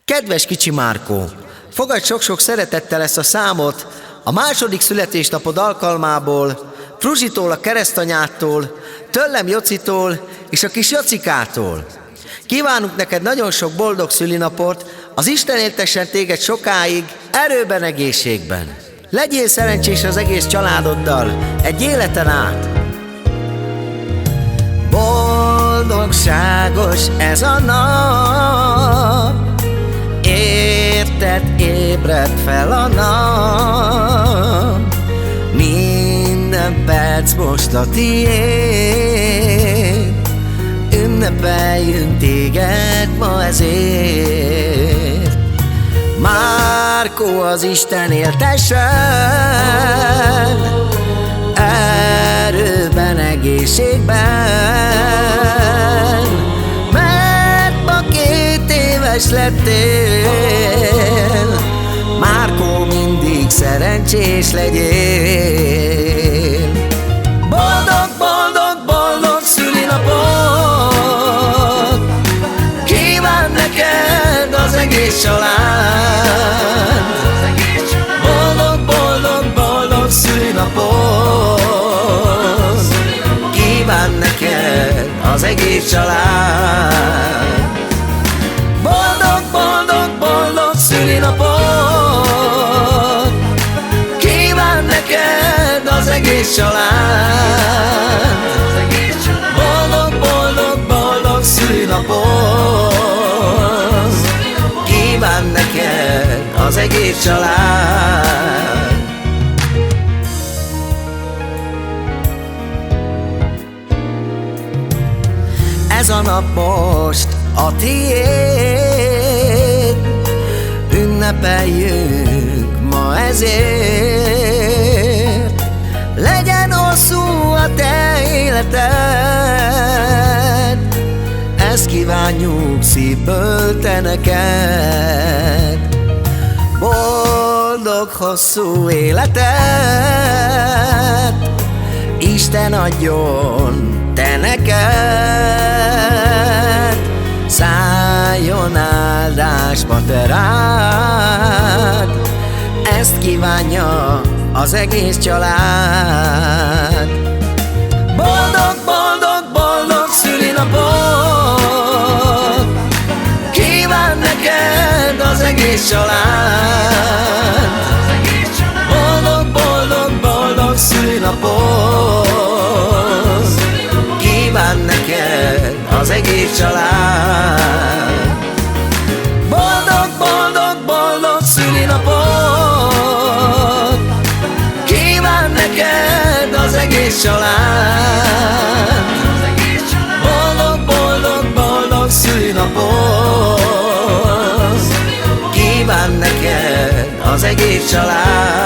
Kedves kicsi Márkó, fogadj sok-sok szeretettel ezt a számot a második születésnapod alkalmából, Fruzsitól, a keresztanyától, tőlem Jocitól és a kis Jocikától. Kívánunk neked nagyon sok boldog szülinapot, az Isten éltessen téged sokáig, erőben, egészségben. Legyél szerencsés az egész családoddal, egy életen át. Boldogságos ez a nap, érted, ébred fel a nap. Minden perc most a tiéd, ünnepeljünk téged ma ezért. Márkó az Isten éltessen, erőben, egészségben, mert ma 2 éves lettél. Márkó, mindig szerencsés legyél. Boldog, boldog, boldog szülinapot kíván neked az egész család. Boldog, boldog, boldog szülinapot kíván neked az egész család. Boldog, boldog, boldog szülinapot kíván neked az egész család. Boldog, boldog, boldog szülinapot kíván neked az egész család. Ez a nap most a tiéd, ünnepeljünk ma ezért. Legyen hosszú a te életed, ezt kívánjuk szívből te neked. Boldog hosszú életet Isten adjon te neked, szálljon áldásba te rád, ezt kívánja az egész család. Boldog, boldog, boldog szülinapot kíván neked az egész család. Boldog, boldog, boldog szülinapot kíván neked az egész család. Boldog, boldog, boldog szülinapot kíván neked az egész család. Boldog, boldog, boldog szülinapot kíván neked az egész család.